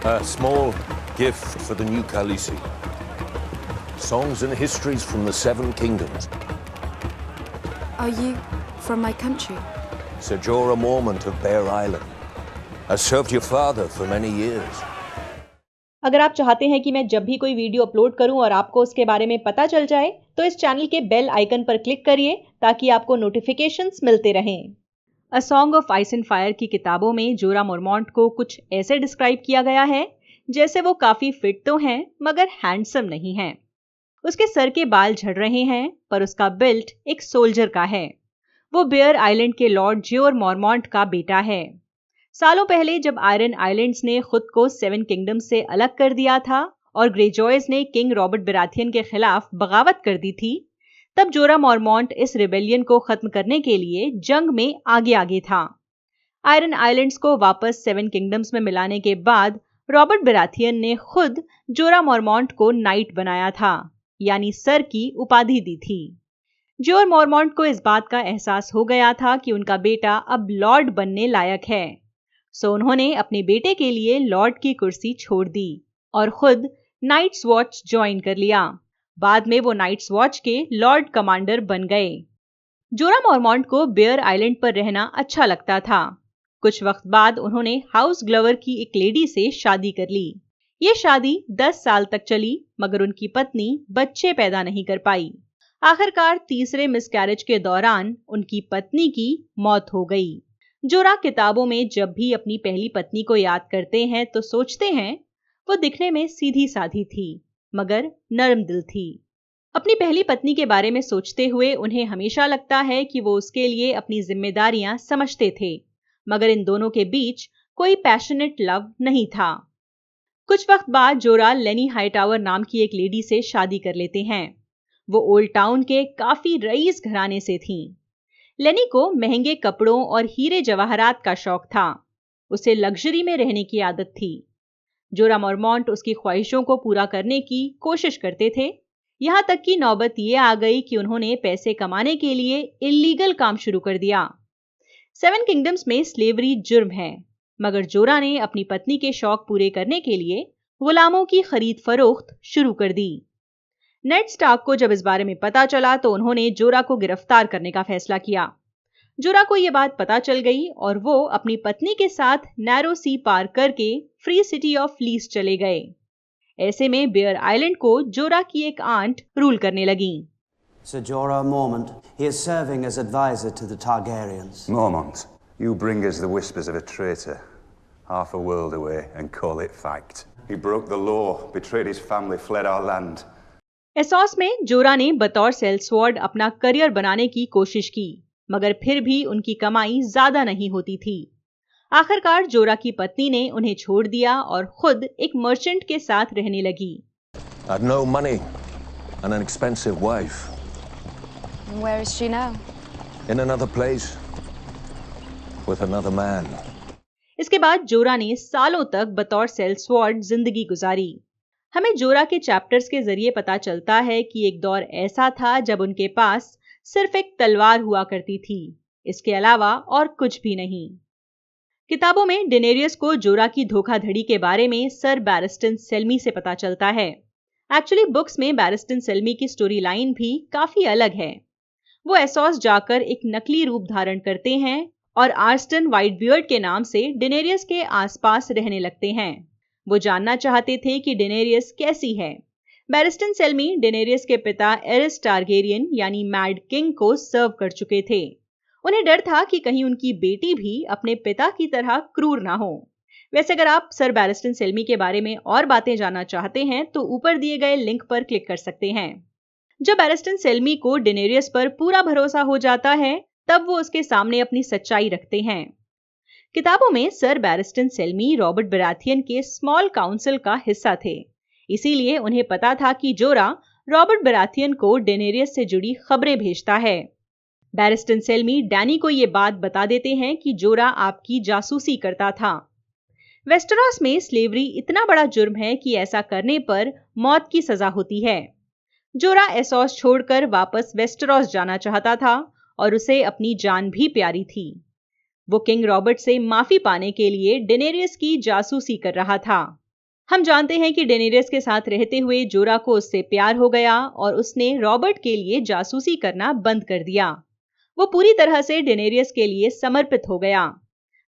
A small gift for the new Khaleesi. Songs and histories from the Seven Kingdoms. Are you from my country? Ser Jorah Mormont of Bear Island has served your father for many years. अगर आप चाहते हैं कि मैं जब भी कोई video upload करूं और आपको उसके बारे में पता चल जाए तो इस चैनल के बेल आइकन पर क्लिक करिए ताकि आपको नोटिफिकेशंस मिलते रहें। A song of ice and fire की किताबों में जोरा मोरमोंट को कुछ ऐसे डिस्क्राइब किया गया है जैसे वो काफी फिट तो हैं मगर हैंडसम नहीं हैं। उसके सर के बाल झड़ रहे हैं पर उसका बिल्ट एक सोल्जर का है। वो बेयर आइलैंड के लॉर्ड ज्योर मोरमोंट का बेटा है। सालों पहले जब आयरन आइलैंड्स ने खुद को सेवन किंगडम से अलग कर दिया था और ग्रेजॉयज ने किंग रॉबर्ट बराथियन के खिलाफ बगावत कर दी थी, तब जोरा मोरमोंट इस रिबेलियन को खत्म करने के लिए जंग में आगे था। आयरन आइलैंड्स को वापस सेवन किंगडम्स में मिलाने के बाद रॉबर्ट बराथियन ने खुद जोरा मोरमोंट को नाइट बनाया था, यानी सर की उपाधि दी थी। जोर मोरमोंट को इस बात का एहसास हो गया था कि उनका बेटा अब लॉर्ड बनने लायक है, सो उन्होंने अपने बेटे के लिए लॉर्ड की कुर्सी छोड़ दी और खुद नाइट्स वॉच ज्वाइन कर लिया। बाद में वो नाइट्स वॉच के लॉर्ड कमांडर बन गए। जोरा मोरमोंट को बेयर आइलैंड पर रहना अच्छा लगता था। कुछ वक्त बाद उन्होंने हाउस ग्लोवर की एक लेडी से शादी कर ली। ये शादी 10 साल तक चली मगर उनकी पत्नी बच्चे पैदा नहीं कर पाई। आखिरकार तीसरे मिसकैरेज के दौरान उनकी पत्नी की मौत हो गई। जोरा किताबों में जब भी अपनी पहली पत्नी को याद करते हैं तो सोचते हैं वो दिखने में सीधी साधी थी मगर नरम दिल थी। अपनी पहली पत्नी के बारे में सोचते हुए उन्हें हमेशा लगता है कि वो उसके लिए अपनी जिम्मेदारियां समझते थे मगर इन दोनों के बीच कोई पैशनेट लव नहीं था। कुछ वक्त बाद जोरा लेनी हाईटावर नाम की एक लेडी से शादी कर लेते हैं। वो ओल्ड टाउन के काफी रईस घराने से थीं। लेनी को महंगे कपड़ों और हीरे जवाहरात का शौक था। उसे लग्जरी में रहने की आदत थी। जोरा मोरमोंट उसकी ख्वाहिशों को पूरा करने की कोशिश करते थे। यहां तक कि नौबत ये आ गई कि उन्होंने पैसे कमाने के लिए इल्लीगल काम शुरू कर दिया। सेवन किंगडम्स में स्लेवरी जुर्म है मगर जोरा ने अपनी पत्नी के शौक पूरे करने के लिए गुलामों की खरीद फरोख्त शुरू कर दी। नेड स्टार्क को जब इस बारे में पता चला तो उन्होंने जोरा को गिरफ्तार करने का फैसला किया। जोरा को यह बात पता चल गई और वो अपनी पत्नी के साथ नैरो सी पार करके फ्री सिटी ऑफ लीस चले गए। ऐसे में बेयर आइलैंड को जोरा की एक आंट रूल करने लगी। Ser Jorah Mormont, he is serving as advisor to the Targaryens. Mormont, you bring us the whispers of a traitor, half a world away, and call it fact. He broke the law, betrayed his family, fled our land. एसॉस में जोरा ने बतौर सेल्सवॉर्ड अपना career बनाने की कोशिश की मगर फिर भी उनकी कमाई ज्यादा नहीं होती थी। आखिरकार जोरा की पत्नी ने उन्हें छोड़ दिया और खुद एक मर्चेंट के साथ रहने लगी। I had no money and an expensive wife. And where is she now? In another place. With another man. इसके बाद जोरा ने सालों तक बतौर सेल्सवॉर्ड जिंदगी गुजारी। हमें जोरा के चैप्टर्स के जरिए पता चलता है कि एक दौर ऐसा था जब उनके पास सिर्फ एक तलवार हुआ करती थी, इसके अलावा और कुछ भी नहीं। किताबों में डेनेरियस को जोरा की धोखाधड़ी के बारे में सर बैरिस्टन सेल्मी से पता चलता है। एक्चुअली बुक्स में बैरिस्टन सेल्मी की स्टोरी लाइन भी काफी अलग है। वो एसॉस जाकर एक नकली रूप धारण करते हैं और आर्स्टन व्हाइटबियर्ड के नाम से डेनेरियस के आसपास रहने लगते हैं। वो जानना चाहते थे कि डेनेरियस कैसी है। बैरिस्टन सेल्मी डेनेरियस के पिता एरिस टारगेरियन यानी मैड किंग को सर्व कर चुके थे। उन्हें डर था कि कहीं उनकी बेटी भी अपने पिता की तरह क्रूर ना हो। वैसे अगर आप सर बैरिस्टन सेल्मी के बारे में और बातें जानना चाहते हैं तो ऊपर दिए गए लिंक पर क्लिक कर सकते हैं। जब बैरिस्टन सेल्मी को डेनेरियस पर पूरा भरोसा हो जाता है तब वो उसके सामने अपनी सच्चाई रखते हैं। किताबों में सर बैरिस्टन सेल्मी रॉबर्ट बराथियन के स्मॉल काउंसिल का हिस्सा थे, इसीलिए उन्हें पता था कि जोरा रॉबर्ट बराथियन को डेनेरियस से जुड़ी खबरें भेजता है। बैरिस्टन सेल्मी डैनी को ये बात बता देते हैं कि जोरा आपकी जासूसी करता था। वेस्टरॉस में स्लेवरी इतना बड़ा जुर्म है कि ऐसा करने पर मौत की सजा होती है। जोरा एसॉस छोड़कर वापस वेस्टरॉस जाना चाहता था और उसे अपनी जान भी प्यारी थी। वो किंग रॉबर्ट से माफी पाने के लिए डेनेरियस की जासूसी कर रहा था। हम जानते हैं कि डेनेरियस के साथ रहते हुए जोरा को उससे प्यार हो गया और उसने रॉबर्ट के लिए जासूसी करना बंद कर दिया। वो पूरी तरह से डेनेरियस के लिए समर्पित हो गया।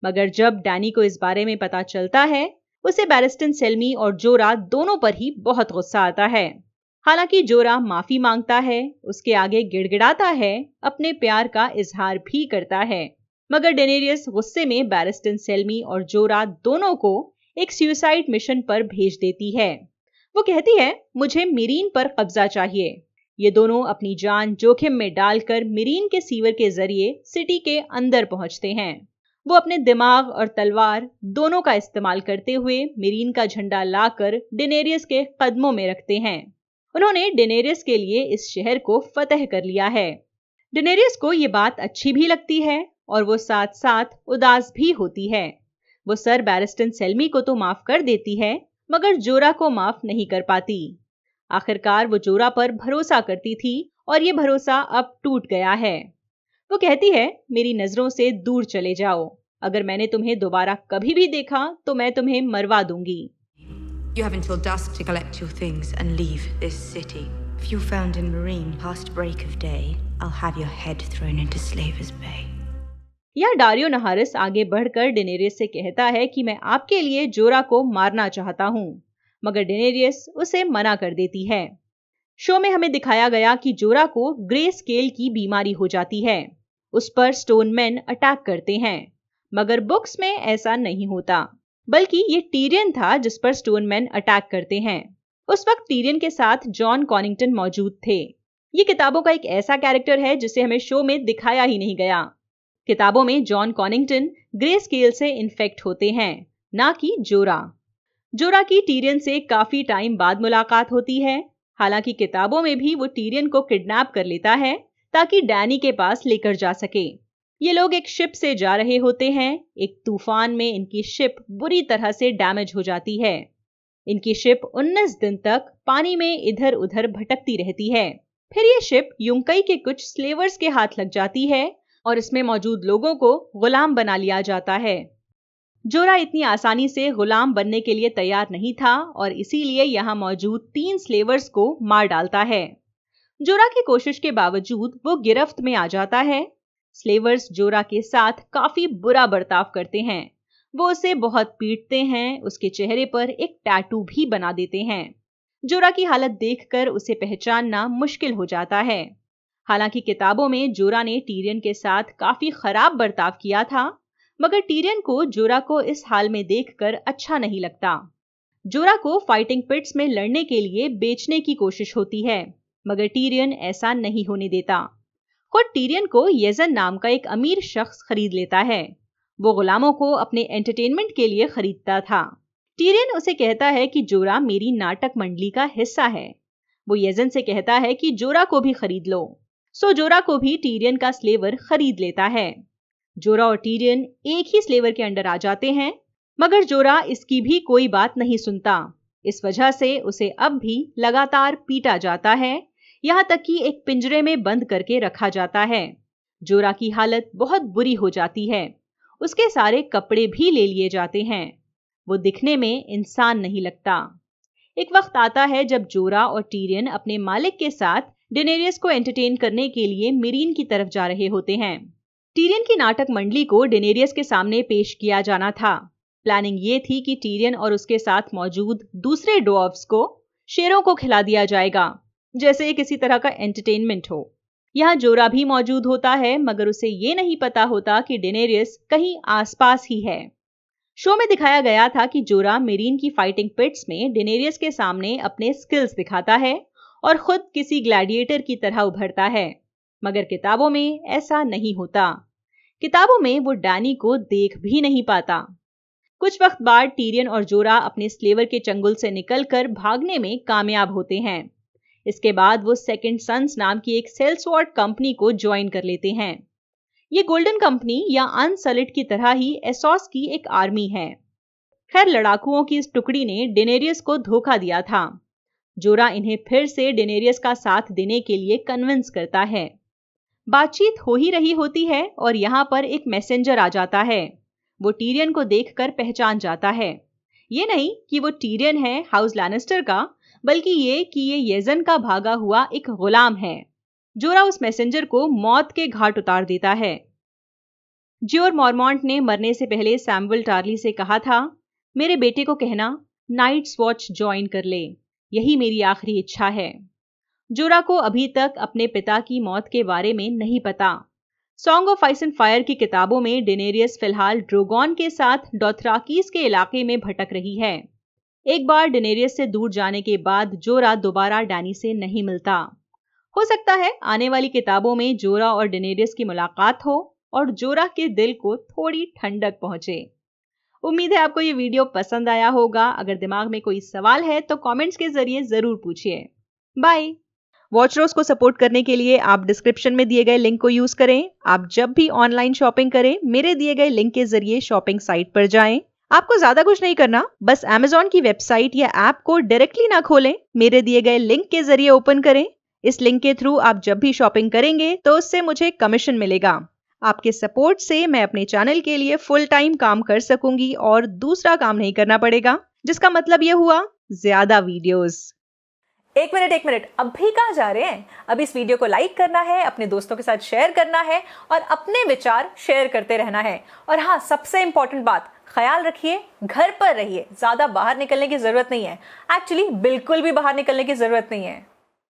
मगर जब डैनी को इस बारे में पता चलता है, उसे बैरिस्टन सेल्मी और जोरा दोनों पर ही बहुत गुस्सा आता है। हालांकि जोरा माफी मांगता है, उसके आगे गिड़गिड़ाता है, अपने प्यार का इजहार भी करता है, मगर डेनेरियस गुस्से में बैरिस्टन सेल्मी और जोरा दोनों को एक सुसाइड मिशन पर भेज देती है। वो कहती है, मुझे मीरीन पर कब्जा चाहिए। ये दोनों अपनी जान जोखिम में डालकर मीरीन के सीवर के जरिए सिटी के अंदर पहुंचते हैं। वो अपने दिमाग और तलवार दोनों का इस्तेमाल करते हुए मीरीन का झंडा लाकर डेनेरियस के कदमों में रखते हैं। उन्होंने डेनेरियस के लिए इस शहर को फतह कर लिया है। डेनेरियस को ये बात अच्छी भी लगती है और वो साथ साथ उदास भी होती है। वो सर बैरिस्टन सेल्मी को तो माफ कर देती है, मगर जोरा को माफ नहीं कर पाती। आखिरकार वो जोरा पर भरोसा करती थी और ये भरोसा अब टूट गया है। वो कहती है, मेरी नजरों से दूर चले जाओ। अगर मैंने तुम्हें दोबारा कभी भी देखा तो मैं तुम्हें मरवा दूंगी। You have until dusk to collect your things and leave this city. If you're found in Marine past break of day, I'll have your head thrown into Slaver's Bay. यह डारियो नहारिस आगे बढ़कर डेनेरियस से कहता है कि मैं आपके लिए जोरा को मारना चाहता हूं, मगर डेनेरियस उसे मना कर देती है। शो में हमें दिखाया गया कि जोरा को ग्रे स्केल की बीमारी हो जाती है। उस पर स्टोनमैन अटैक करते हैं, मगर बुक्स में ऐसा नहीं होता, बल्कि ये टीरियन था जिस पर स्टोनमैन अटैक करते हैं। उस वक्त टीरियन के साथ जॉन कॉनिंगटन मौजूद थे। ये किताबों का एक ऐसा कैरेक्टर है जिसे हमें शो में दिखाया ही नहीं गया। किताबों में जॉन कॉनिंगटन ग्रे स्केल से इन्फेक्ट होते हैं, ना कि जोरा। जोरा की टीरियन से काफी टाइम बाद मुलाकात होती है। हालांकि किताबों में भी वो टीरियन को किडनैप कर लेता है ताकि डैनी के पास लेकर जा सके। ये लोग एक शिप से जा रहे होते हैं। एक तूफान में इनकी शिप बुरी तरह से डैमेज हो जाती है। इनकी शिप 19 दिन तक पानी में इधर उधर भटकती रहती है। फिर ये शिप युंकई के कुछ स्लेवर्स के हाथ लग जाती है और इसमें मौजूद लोगों को गुलाम बना लिया जाता है। जोरा इतनी आसानी से गुलाम बनने के लिए तैयार नहीं था और इसीलिए यहाँ मौजूद 3 स्लेवर्स को मार डालता है। जोरा की कोशिश के बावजूद वो गिरफ्त में आ जाता है। स्लेवर्स जोरा के साथ काफी बुरा बर्ताव करते हैं। वो उसे बहुत पीटते हैं, उसके चेहरे पर एक टैटू भी बना देते हैं। जोरा की हालत देखकर उसे पहचानना मुश्किल हो जाता है। हालांकि किताबों में जोरा ने टीरियन के साथ काफी खराब बर्ताव किया था, मगर टीरियन को जोरा को इस हाल में देखकर अच्छा नहीं लगता। जोरा को फाइटिंग पिट्स में लड़ने के लिए बेचने की कोशिश होती है, मगर टीरियन ऐसा नहीं होने देता। खुद टीरियन को येजन नाम का एक अमीर शख्स खरीद लेता है। वो गुलामों को अपने एंटरटेनमेंट के लिए खरीदता था। टीरियन उसे कहता है कि जोरा मेरी नाटक मंडली का हिस्सा है। वो येजन से कहता है कि जोरा को भी खरीद लो। सो जोरा को भी टीरियन का स्लेवर खरीद लेता है। जोरा और टीरियन एक ही स्लेवर के अंडर आ जाते हैं, मगर जोरा इसकी भी कोई बात नहीं सुनता। इस वजह से उसे अब भी लगातार पीटा जाता है, यहाँ तक कि एक पिंजरे में बंद करके रखा जाता है। जोरा की हालत बहुत बुरी हो जाती है। उसके सारे कपड़े भी ले लिए जाते हैं। वो दिखने में इंसान नहीं लगता। एक वक्त आता है जब जोरा और टीरियन अपने मालिक के साथ डेनेरियस को एंटरटेन करने के लिए मीरीन की तरफ जा रहे होते हैं। टीरियन की नाटक मंडली को डेनेरियस के सामने पेश किया जाना था। प्लानिंग ये थी कि टीरियन और उसके साथ मौजूद दूसरे ड्वार्फ्स को शेरों को खिला दिया जाएगा, जैसे किसी तरह का एंटरटेनमेंट हो। यहाँ जोरा भी मौजूद होता है, मगर उसे ये नहीं पता होता कि डेनेरियस कहीं आसपास ही है। शो में दिखाया गया था कि जोरा मीरीन की फाइटिंग पिट्स में डेनेरियस के सामने अपने स्किल्स दिखाता है और खुद किसी ग्लैडिएटर की तरह उभरता है, मगर किताबों में ऐसा नहीं होता। किताबों में वो डैनी को देख भी नहीं पाता। कुछ वक्त बाद टीरियन और जोरा अपने स्लेवर के चंगुल से निकलकर भागने में कामयाब होते हैं। इसके बाद वो सेकंड सन्स नाम की एक सेल्सवॉर्ड कंपनी को ज्वाइन कर लेते हैं। ये गोल्डन कंपनी या अनसलिट की तरह ही एसोस की एक आर्मी है। खैर, लड़ाकुओं की इस टुकड़ी ने डेनेरियस को धोखा दिया था। जोरा इन्हें फिर से डेनेरियस का साथ देने के लिए कन्विंस करता है। बातचीत हो ही रही होती है और यहाँ पर एक मैसेंजर आ जाता है। वो टीरियन को देखकर पहचान जाता है। ये नहीं कि वो टीरियन है हाउस लैनिस्टर का, बल्कि ये कि ये येजन का भागा हुआ एक गुलाम है। जोरा उस मैसेंजर को मौत के घाट उतार देता है। ज्योर मॉर्मॉन्ट ने मरने से पहले सैमुअल टार्ली से कहा था, मेरे बेटे को कहना नाइट्स वॉच ज्वाइन कर ले, यही मेरी आखिरी इच्छा है। जोरा को अभी तक अपने पिता की मौत के बारे में नहीं पता। Song of ice and fire की किताबों में डेनेरियस फिलहाल ड्रोगोन के साथ डोथराकीज के इलाके में भटक रही है। एक बार डेनेरियस से दूर जाने के बाद जोरा दोबारा डैनी से नहीं मिलता। हो सकता है आने वाली किताबों में जोरा और डेनेरियस की मुलाकात हो और जोरा के दिल को थोड़ी ठंडक पहुंचे। उम्मीद है आपको ये वीडियो पसंद आया होगा। अगर दिमाग में कोई सवाल है तो कमेंट्स के जरिए जरूर पूछिए। बाय। वॉचरोज को सपोर्ट करने के लिए आप डिस्क्रिप्शन में दिए गए लिंक को यूज करें। आप जब भी ऑनलाइन शॉपिंग करें, मेरे दिए गए लिंक के जरिए शॉपिंग साइट पर जाएं। आपको ज्यादा कुछ नहीं करना, बस Amazon की वेबसाइट या ऐप को डायरेक्टली ना खोलें, मेरे दिए गए लिंक के जरिए ओपन करें। इस लिंक के थ्रू आप जब भी शॉपिंग करेंगे तो उससे मुझे कमीशन मिलेगा। आपके सपोर्ट से मैं अपने चैनल के लिए फुल टाइम काम कर सकूंगी और दूसरा काम नहीं करना पड़ेगा, जिसका मतलब यह हुआ ज्यादा वीडियोस। एक मिनट, अब भी कहाँ जा रहे हैं? अब इस वीडियो को लाइक करना है, अपने दोस्तों के साथ शेयर करना है और अपने विचार शेयर करते रहना है। और हाँ, सबसे इंपॉर्टेंट बात, ख्याल रखिए, घर पर रहिए, ज्यादा बाहर निकलने की जरूरत नहीं है। एक्चुअली बिल्कुल भी बाहर निकलने की जरूरत नहीं है।